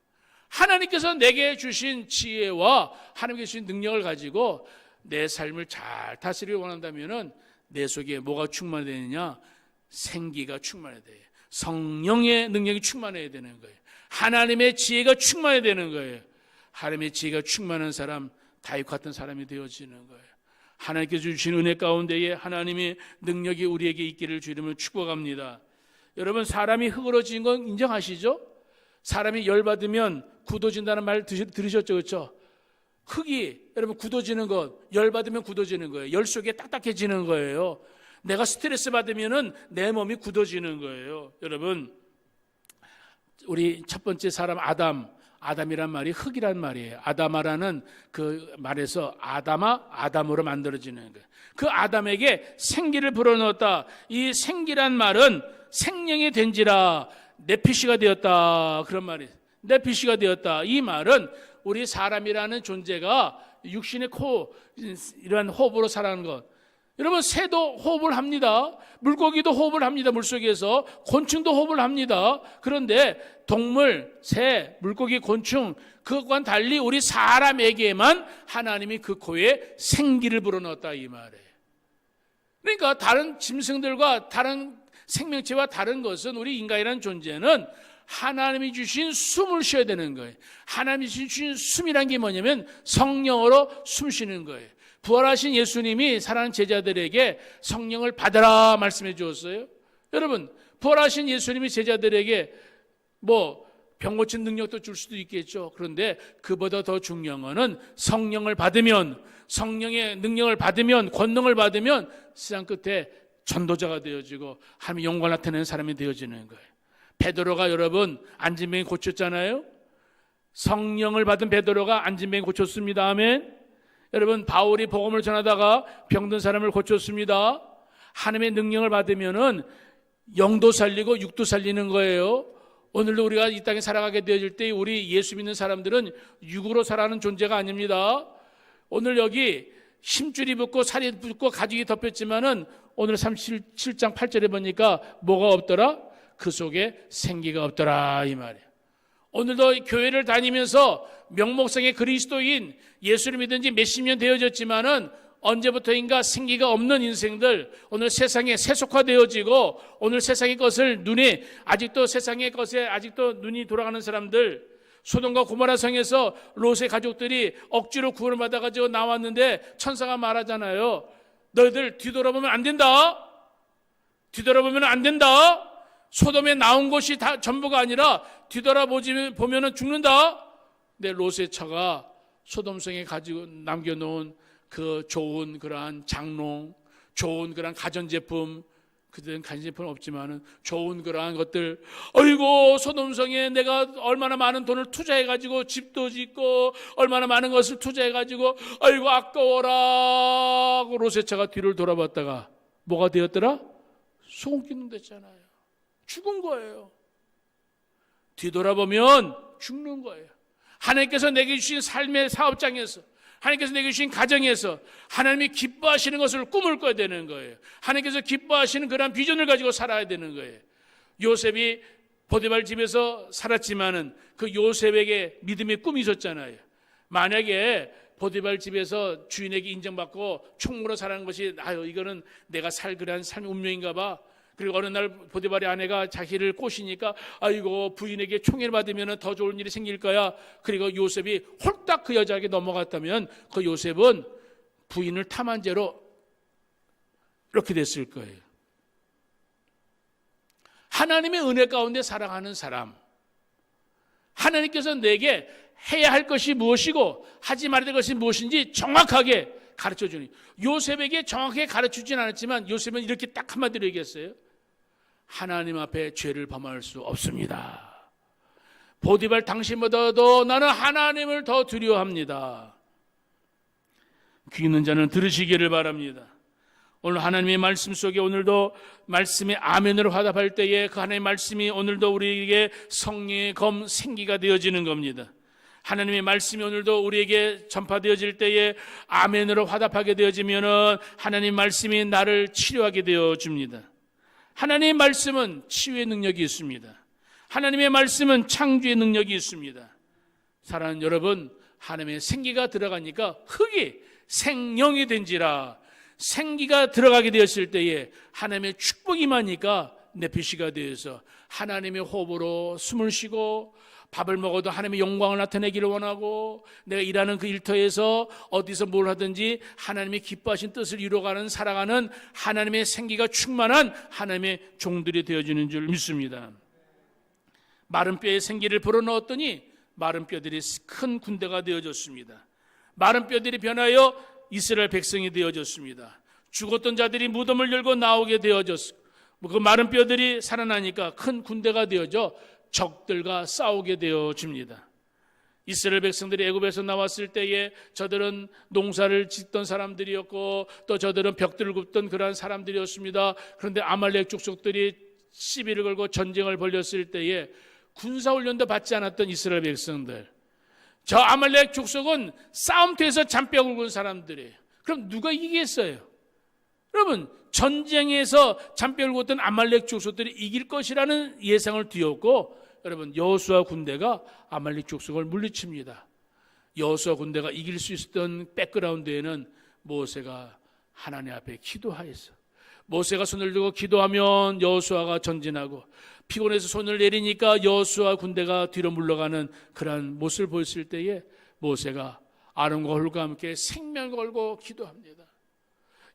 하나님께서 내게 주신 지혜와 하나님께 주신 능력을 가지고 내 삶을 잘 다스리길 원한다면은 내 속에 뭐가 충만되느냐? 생기가 충만해야 돼요. 성령의 능력이 충만해야 되는 거예요. 하나님의 지혜가 충만해야 되는 거예요. 하나님의 지혜가 충만한 사람, 다윗 같은 사람이 되어지는 거예요. 하나님께서 주신 은혜 가운데에 하나님의 능력이 우리에게 있기를 주님을 축복합니다. 여러분, 사람이 흙으로 지은 건 인정하시죠? 사람이 열받으면 굳어진다는 말 들으셨죠? 그렇죠? 흙이 여러분 굳어지는 것, 열받으면 굳어지는 거예요. 열 속에 딱딱해지는 거예요. 내가 스트레스 받으면은 내 몸이 굳어지는 거예요. 여러분, 우리 첫 번째 사람 아담이란 말이 흙이란 말이에요. 아담아라는 그 말에서 아담으로 만들어지는 거예요. 그 아담에게 생기를 불어넣었다. 이 생기란 말은 생명이 된지라 네피시가 되었다, 그런 말이에요. 네피시가 되었다. 이 말은 우리 사람이라는 존재가 육신의 이러한 호흡으로 살아가는 것. 여러분, 새도 호흡을 합니다. 물고기도 호흡을 합니다. 물속에서 곤충도 호흡을 합니다. 그런데 동물, 새, 물고기, 곤충 그것과는 달리 우리 사람에게만 하나님이 그 코에 생기를 불어넣었다, 이 말이에요. 그러니까 다른 짐승들과 다른 생명체와 다른 것은 우리 인간이라는 존재는 하나님이 주신 숨을 쉬어야 되는 거예요. 하나님이 주신 숨이란 게 뭐냐면 성령으로 숨 쉬는 거예요. 부활하신 예수님이 사랑하는 제자들에게 성령을 받아라 말씀해 주었어요. 여러분, 부활하신 예수님이 제자들에게 병 고친 능력도 줄 수도 있겠죠. 그런데 그보다 더 중요한 것은 성령을 받으면, 성령의 능력을 받으면, 권능을 받으면 세상 끝에 전도자가 되어지고 하나님의 영광을 나타내는 사람이 되어지는 거예요. 베드로가 여러분 안진병이 고쳤잖아요. 성령을 받은 베드로가 안진병이 고쳤습니다. 아멘. 여러분, 바울이 복음을 전하다가 병든 사람을 고쳤습니다. 하나님의 능력을 받으면은 영도 살리고 육도 살리는 거예요. 오늘도 우리가 이 땅에 살아가게 되어질 때 우리 예수 믿는 사람들은 육으로 살아가는 존재가 아닙니다. 오늘 여기 힘줄이 붙고 살이 붙고 가죽이 덮였지만은 오늘 37장 8절에 보니까 뭐가 없더라? 그 속에 생기가 없더라, 이 말이에요. 오늘도 교회를 다니면서 명목상의 그리스도인, 예수를 믿은 지 몇십 년 되어졌지만은 언제부터인가 생기가 없는 인생들, 오늘 세상에 세속화되어지고 오늘 세상의 것을 아직도 세상의 것에 아직도 눈이 돌아가는 사람들, 소돔과 고모라 성에서 롯의 가족들이 억지로 구원을 받아가지고 나왔는데 천사가 말하잖아요. 너희들 뒤돌아보면 안 된다. 뒤돌아보면 안 된다. 소돔에 나온 것이 다 전부가 아니라 뒤돌아보면은 죽는다. 근데 롯의 처가 소돔성에 가지고 남겨놓은 그 좋은 그러한 장롱, 좋은 그러한 가전제품, 그들은 가전제품은 없지만은 좋은 그러한 것들, 어이고 소돔성에 내가 얼마나 많은 돈을 투자해가지고 집도 짓고 얼마나 많은 것을 투자해가지고 아이고 아까워라 하고 롯의 처가 뒤를 돌아봤다가 뭐가 되었더라? 소금 기둥 됐잖아요. 죽은 거예요. 뒤돌아보면 죽는 거예요. 하나님께서 내게 주신 삶의 사업장에서, 하나님께서 내게 주신 가정에서 하나님이 기뻐하시는 것을 꿈을 꿔야 되는 거예요. 하나님께서 기뻐하시는 그런 비전을 가지고 살아야 되는 거예요. 요셉이 보디발 집에서 살았지만은 그 요셉에게 믿음의 꿈이 있었잖아요. 만약에 보디발 집에서 주인에게 인정받고 총무로 살아가는 것이 이거는 내가 살 그런 삶의 운명인가 봐. 그리고 어느 날 보디발의 아내가 자기를 꼬시니까 아이고 부인에게 총애를 받으면 더 좋은 일이 생길 거야. 그리고 요셉이 홀딱 그 여자에게 넘어갔다면 그 요셉은 부인을 탐한 죄로 이렇게 됐을 거예요. 하나님의 은혜 가운데 살아가는 사람, 하나님께서 내게 해야 할 것이 무엇이고 하지 말아야 될 것이 무엇인지 정확하게 가르쳐주는, 요셉에게 정확하게 가르쳐주진 않았지만 요셉은 이렇게 딱 한마디로 얘기했어요. 하나님 앞에 죄를 범할 수 없습니다. 보디발 당신보다도 나는 하나님을 더 두려워합니다. 귀 있는 자는 들으시기를 바랍니다. 오늘 하나님의 말씀 속에 오늘도 말씀에 아멘으로 화답할 때에 그 하나님의 말씀이 오늘도 우리에게 성령의 검 생기가 되어지는 겁니다. 하나님의 말씀이 오늘도 우리에게 전파되어질 때에 아멘으로 화답하게 되어지면은 하나님 말씀이 나를 치료하게 되어줍니다. 하나님의 말씀은 치유의 능력이 있습니다. 하나님의 말씀은 창조의 능력이 있습니다. 사랑하는 여러분, 하나님의 생기가 들어가니까 흙이 생명이 된지라, 생기가 들어가게 되었을 때에 하나님의 축복이 임하니까 내피시가 되어서 하나님의 호흡으로 숨을 쉬고 밥을 먹어도 하나님의 영광을 나타내기를 원하고, 내가 일하는 그 일터에서 어디서 뭘 하든지 하나님의 기뻐하신 뜻을 이루어가는 살아가는 하나님의 생기가 충만한 하나님의 종들이 되어지는 줄 믿습니다. 마른 뼈에 생기를 불어넣었더니 마른 뼈들이 큰 군대가 되어졌습니다. 마른 뼈들이 변하여 이스라엘 백성이 되어졌습니다. 죽었던 자들이 무덤을 열고 나오게 되어졌고, 그 마른 뼈들이 살아나니까 큰 군대가 되어져 적들과 싸우게 되어집니다. 이스라엘 백성들이 애굽에서 나왔을 때에 저들은 농사를 짓던 사람들이었고 또 저들은 벽들을 굽던 그러한 사람들이었습니다. 그런데 아말렉 족속들이 시비를 걸고 전쟁을 벌였을 때에 군사훈련도 받지 않았던 이스라엘 백성들, 저 아말렉 족속은 싸움터에서 잔뼈를 굵은 사람들이에요. 그럼 누가 이기겠어요? 여러분, 전쟁에서 잔뼈를 굵었던 아말렉 족속들이 이길 것이라는 예상을 뒤엎고 여러분, 여호수아 군대가 아말렉 족속을 물리칩니다. 여호수아 군대가 이길 수 있었던 백그라운드에는 모세가 하나님 앞에 기도하였어. 모세가 손을 들고 기도하면 여호수아가 전진하고, 피곤해서 손을 내리니까 여호수아 군대가 뒤로 물러가는 그러한 모습을 보였을 때에 모세가 아론과 홀과 함께 생명을 걸고 기도합니다.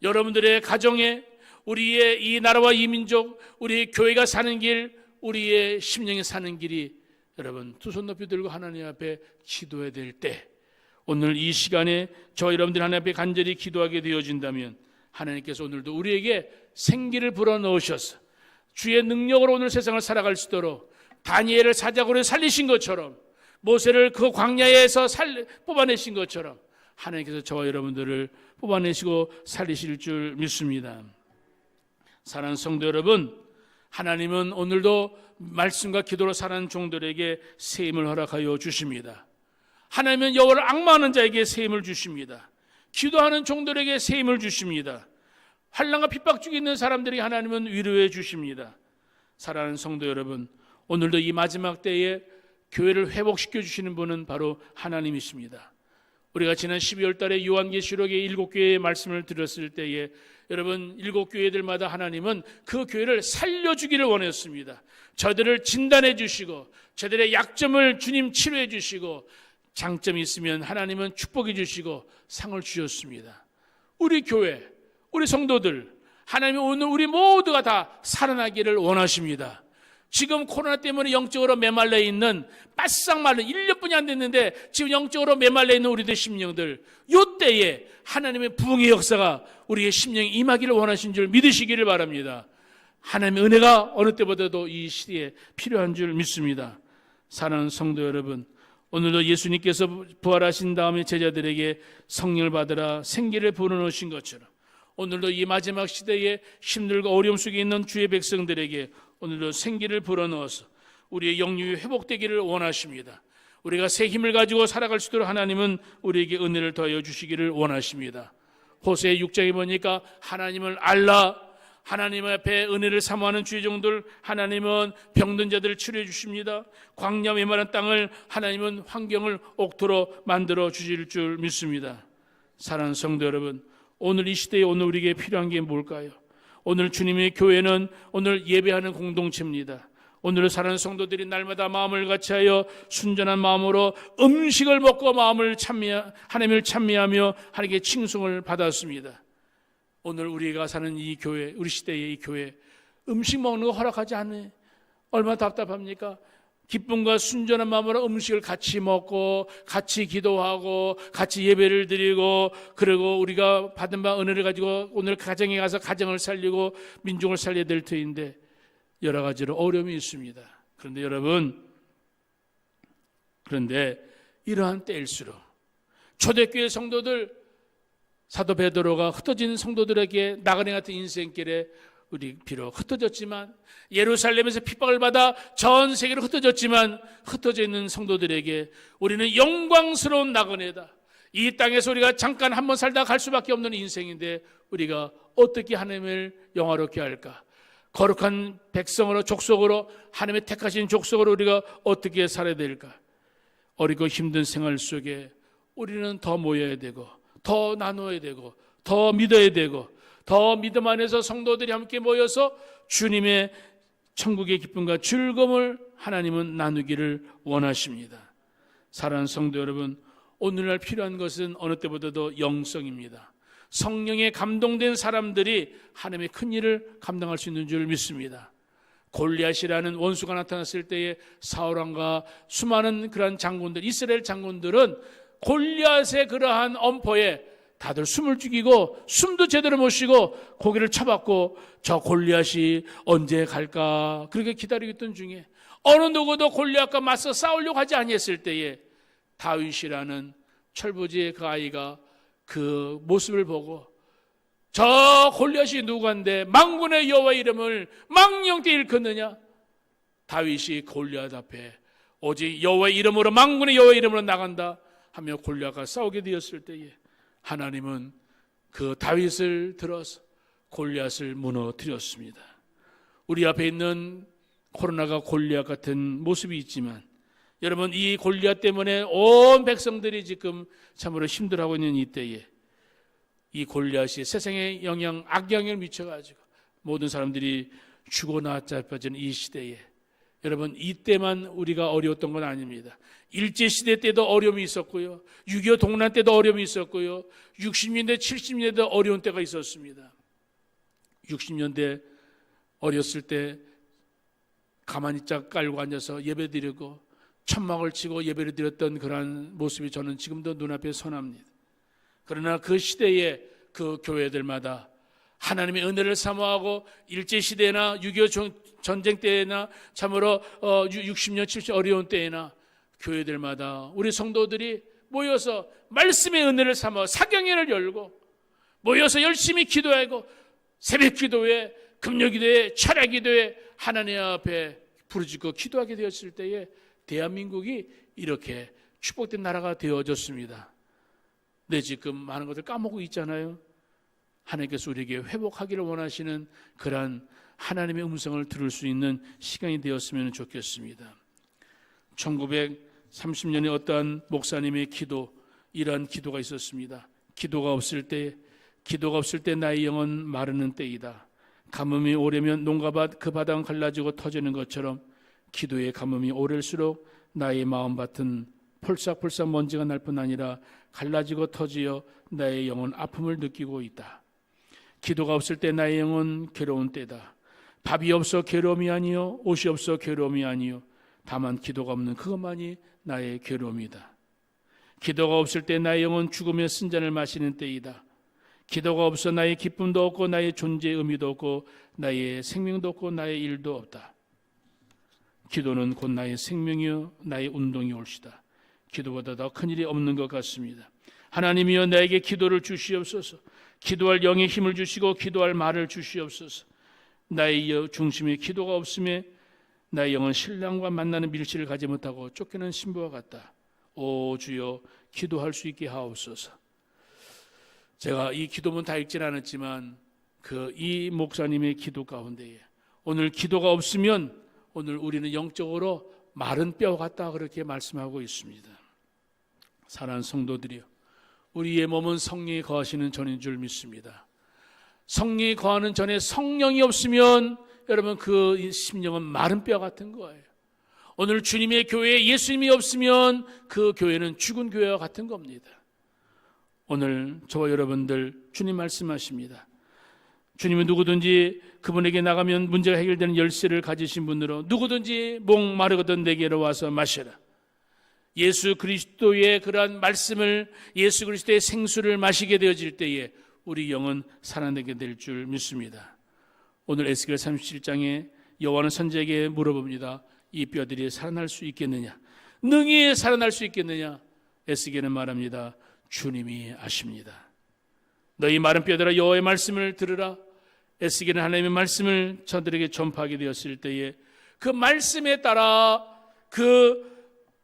여러분들의 가정에, 우리의 이 나라와 이 민족, 우리 교회가 사는 길, 우리의 심령이 사는 길이 여러분 두 손 높이 들고 하나님 앞에 기도해야 될 때, 오늘 이 시간에 저 여러분들 하나님 앞에 간절히 기도하게 되어진다면 하나님께서 오늘도 우리에게 생기를 불어넣으셔서 주의 능력으로 오늘 세상을 살아갈 수 있도록 다니엘을 사자굴에 살리신 것처럼, 모세를 그 광야에서 뽑아내신 것처럼 하나님께서 저와 여러분들을 뽑아내시고 살리실 줄 믿습니다. 사랑하는 성도 여러분, 하나님은 오늘도 말씀과 기도로 사는 종들에게 세임을 허락하여 주십니다. 하나님은 여호와를 앙망하는 자에게 세임을 주십니다. 기도하는 종들에게 세임을 주십니다. 환난과 핍박 중에 있는 사람들이 하나님은 위로해 주십니다. 사랑하는 성도 여러분, 오늘도 이 마지막 때에 교회를 회복시켜 주시는 분은 바로 하나님이십니다. 우리가 지난 12월 달에 요한계시록의 7교회의 말씀을 들었을 때에 여러분, 7교회들마다 하나님은 그 교회를 살려주기를 원했습니다. 저들을 진단해 주시고 저들의 약점을 주님 치료해 주시고 장점이 있으면 하나님은 축복해 주시고 상을 주셨습니다. 우리 교회, 우리 성도들, 하나님은 오늘 우리 모두가 다 살아나기를 원하십니다. 지금 코로나 때문에 영적으로 메말라 있는, 바싹 마른 1년뿐이 안 됐는데 지금 영적으로 메말라 있는 우리들 심령들, 이때에 하나님의 부흥의 역사가 우리의 심령에 임하기를 원하신 줄 믿으시기를 바랍니다. 하나님의 은혜가 어느 때보다도 이 시대에 필요한 줄 믿습니다. 사랑하는 성도 여러분, 오늘도 예수님께서 부활하신 다음에 제자들에게 성령을 받으라 생기를 불어넣으신 것처럼 오늘도 이 마지막 시대에 힘들고 어려움 속에 있는 주의 백성들에게 오늘도 생기를 불어넣어서 우리의 영육이 회복되기를 원하십니다. 우리가 새 힘을 가지고 살아갈 수 있도록 하나님은 우리에게 은혜를 더하여 주시기를 원하십니다. 호세아 6장에 보니까 하나님을 알라, 하나님 앞에 은혜를 사모하는 주의 종들, 하나님은 병든 자들을 치료해 주십니다. 광야 메마른 땅을 하나님은 환경을 옥토로 만들어 주실 줄 믿습니다. 사랑하는 성도 여러분, 오늘 이 시대에 오늘 우리에게 필요한 게 뭘까요? 오늘 주님의 교회는 오늘 예배하는 공동체입니다. 오늘 사랑하는 성도들이 날마다 마음을 같이하여 순전한 마음으로 음식을 먹고 하나님을 찬미하며 하나님께 칭송을 받았습니다. 오늘 우리가 사는 이 교회, 우리 시대의 이 교회, 음식 먹는 거 허락하지 않네. 얼마나 답답합니까? 기쁨과 순전한 마음으로 음식을 같이 먹고 같이 기도하고 같이 예배를 드리고, 그리고 우리가 받은 바 은혜를 가지고 오늘 가정에 가서 가정을 살리고 민족을 살려야 될 터인데 여러 가지로 어려움이 있습니다. 그런데 여러분, 이러한 때일수록 초대교회 성도들, 사도 베드로가 흩어진 성도들에게 나그네 같은 인생길에 우리 비록 흩어졌지만, 예루살렘에서 핍박을 받아 전 세계로 흩어졌지만 흩어져 있는 성도들에게 우리는 영광스러운 나그네다. 이 땅에서 우리가 잠깐 한번 살다 갈 수밖에 없는 인생인데 우리가 어떻게 하나님을 영화롭게 할까? 거룩한 백성으로, 족속으로, 하나님의 택하신 족속으로 우리가 어떻게 살아야 될까? 어리고 힘든 생활 속에 우리는 더 모여야 되고, 더 나누어야 되고, 더 믿어야 되고, 더 믿음 안에서 성도들이 함께 모여서 주님의 천국의 기쁨과 즐거움을 하나님은 나누기를 원하십니다. 사랑하는 성도 여러분, 오늘날 필요한 것은 어느 때보다도 영성입니다. 성령에 감동된 사람들이 하나님의 큰 일을 감당할 수 있는 줄 믿습니다. 골리앗이라는 원수가 나타났을 때에 사울왕과 수많은 그러한 장군들, 이스라엘 장군들은 골리앗의 그러한 엄포에 다들 숨을 죽이고 숨도 제대로 못 쉬고 고개를 쳐박고 저 골리앗이 언제 갈까 그렇게 기다리고 있던 중에 어느 누구도 골리앗과 맞서 싸우려고 하지 아니했을 때에 다윗이라는 철부지의 그 아이가 그 모습을 보고 저 골리앗이 누구한데 만군의 여호와 이름을 망령되이 일컫느냐? 다윗이 골리앗 앞에 오직 여호와의 이름으로, 만군의 여호와의 이름으로 나간다 하며 골리앗과 싸우게 되었을 때에 하나님은 그 다윗을 들어서 골리앗을 무너뜨렸습니다. 우리 앞에 있는 코로나가 골리앗 같은 모습이 있지만 여러분, 이 골리앗 때문에 온 백성들이 지금 참으로 힘들어하고 있는 이때에 이 골리앗이 세상에 악영향을 미쳐가지고 모든 사람들이 죽어나 짧아지는 이 시대에 여러분, 이때만 우리가 어려웠던 건 아닙니다. 일제시대 때도 어려움이 있었고요, 6.25 동란 때도 어려움이 있었고요, 60년대 70년대도 어려운 때가 있었습니다. 60년대 어렸을 때 가만히 짝 깔고 앉아서 예배드리고 천막을 치고 예배를 드렸던 그러한 모습이 저는 지금도 눈앞에 선합니다. 그러나 그 시대에 그 교회들마다 하나님의 은혜를 사모하고 일제시대나 6.25 전쟁 때나 참으로 60년 70년 어려운 때나 교회들마다 우리 성도들이 모여서 말씀의 은혜를 사모하고 사경회를 열고 모여서 열심히 기도하고 새벽 기도회, 금요 기도회, 철야 기도회 하나님 앞에 부르짖고 기도하게 되었을 때에 대한민국이 이렇게 축복된 나라가 되어졌습니다. 네, 지금 많은 것을 까먹고 있잖아요. 하나님께서 우리에게 회복하기를 원하시는 그러한 하나님의 음성을 들을 수 있는 시간이 되었으면 좋겠습니다. 1930년에 어떠한 목사님의 기도, 이러한 기도가 있었습니다. 기도가 없을 때 나의 영은 마르는 때이다. 가뭄이 오래면 농가밭 그 바닥은 갈라지고 터지는 것처럼 기도의 가뭄이 오를수록 나의 마음밭은 폴싹폴싹 먼지가 날 뿐 아니라 갈라지고 터지어 나의 영은 아픔을 느끼고 있다. 기도가 없을 때 나의 영은 괴로운 때다. 밥이 없어 괴로움이 아니요, 옷이 없어 괴로움이 아니요, 다만 기도가 없는 그것만이 나의 괴로움이다. 기도가 없을 때 나의 영은 죽음의 쓴잔을 마시는 때이다. 기도가 없어 나의 기쁨도 없고 나의 존재의 의미도 없고 나의 생명도 없고 나의 일도 없다. 기도는 곧 나의 생명이요 나의 운동이 옳시다. 기도보다 더 큰 일이 없는 것 같습니다. 하나님이여 나에게 기도를 주시옵소서. 기도할 영의 힘을 주시고 기도할 말을 주시옵소서. 나의 중심에 기도가 없음에 나의 영은 신랑과 만나는 밀실을 가지 못하고 쫓기는 신부와 같다. 오 주여 기도할 수 있게 하옵소서. 제가 이 기도문 다 읽진 않았지만 이 목사님의 기도 가운데에 오늘 기도가 없으면 오늘 우리는 영적으로 마른 뼈 같다 그렇게 말씀하고 있습니다. 사랑하는 성도들이여, 우리의 몸은 성령이 거하시는 전인 줄 믿습니다. 성령이 거하는 전에 성령이 없으면 여러분 그 심령은 마른 뼈 같은 거예요. 오늘 주님의 교회에 예수님이 없으면 그 교회는 죽은 교회와 같은 겁니다. 오늘 저와 여러분들 주님 말씀하십니다. 주님은 누구든지 그분에게 나가면 문제가 해결되는 열쇠를 가지신 분으로 누구든지 목마르거든 내게로 와서 마시라. 예수 그리스도의 그러한 말씀을, 예수 그리스도의 생수를 마시게 되어질 때에 우리 영은 살아나게 될 줄 믿습니다. 오늘 에스겔 37장에 여호와는 선지자에게 물어봅니다. 이 뼈들이 살아날 수 있겠느냐? 능히 살아날 수 있겠느냐? 에스겔은 말합니다. 주님이 아십니다. 너희 마른 뼈들아 여호와의 말씀을 들으라. 에스겔은 하나님의 말씀을 저들에게 전파하게 되었을 때에 그 말씀에 따라 그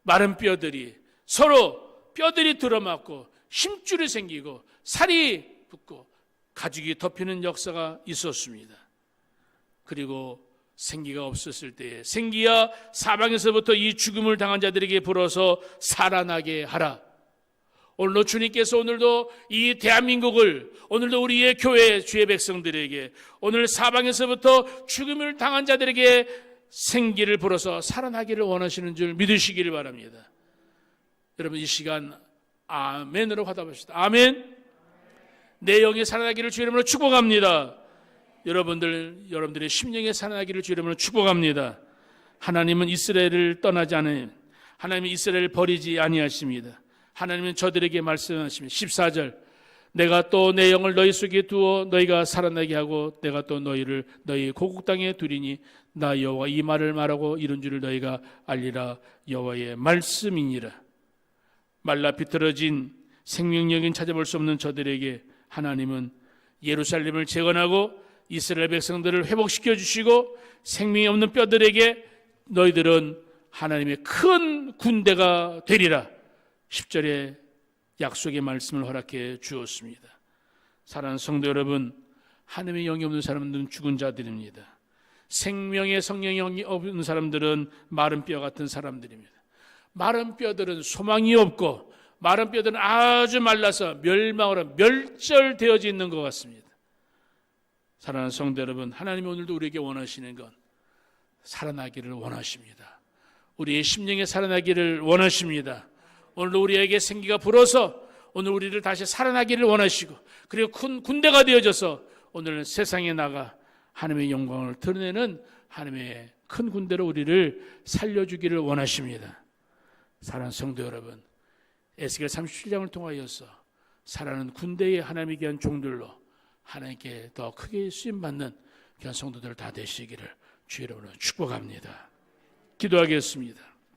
마른 뼈들이 서로 뼈들이 들어맞고 힘줄이 생기고 살이 붙고 가죽이 덮이는 역사가 있었습니다. 그리고 생기가 없었을 때에 생기야 사방에서부터 이 죽음을 당한 자들에게 불어서 살아나게 하라. 오늘도 주님께서 오늘도 이 대한민국을, 오늘도 우리의 교회 주의 백성들에게, 오늘 사방에서부터 죽음을 당한 자들에게 생기를 불어서 살아나기를 원하시는 줄 믿으시기를 바랍니다. 여러분 이 시간 아멘으로 화답합시다. 아멘. 내 영이 살아나기를 주의 이름으로 축복합니다. 여러분들의 심령에 살아나기를 주의 이름으로 축복합니다. 하나님은 이스라엘을 떠나지 않으니, 하나님은 이스라엘을 버리지 아니하십니다. 하나님은 저들에게 말씀하십니다. 14절, 내가 또 내 영을 너희 속에 두어 너희가 살아나게 하고 내가 또 너희를 너희 고국 땅에 두리니 나 여호와 이 말을 말하고 이룬 줄을 너희가 알리라. 여호와의 말씀이니라. 말라 비틀어진 생명력인 찾아볼 수 없는 저들에게 하나님은 예루살렘을 재건하고 이스라엘 백성들을 회복시켜 주시고 생명이 없는 뼈들에게 너희들은 하나님의 큰 군대가 되리라. 10절에 약속의 말씀을 허락해 주었습니다. 사랑하는 성도 여러분, 하나님의 영이 없는 사람들은 죽은 자들입니다. 생명의 성령이 없는 사람들은 마른 뼈 같은 사람들입니다. 마른 뼈들은 소망이 없고 마른 뼈들은 아주 말라서 멸망으로 멸절되어져 있는 것 같습니다. 사랑하는 성도 여러분, 하나님이 오늘도 우리에게 원하시는 건 살아나기를 원하십니다. 우리의 심령에 살아나기를 원하십니다. 오늘도 우리에게 생기가 불어서 오늘 우리를 다시 살아나기를 원하시고, 그리고 큰 군대가 되어져서 오늘 세상에 나가 하나님의 영광을 드러내는 하나님의 큰 군대로 우리를 살려주기를 원하십니다. 사랑하는 성도 여러분, 에스겔 37장을 통하여서 살아나는 군대의 하나님의 귀한 종들로 하나님께 더 크게 쓰임받는 귀한 성도들 다 되시기를 주의 이름으로 축복합니다. 기도하겠습니다.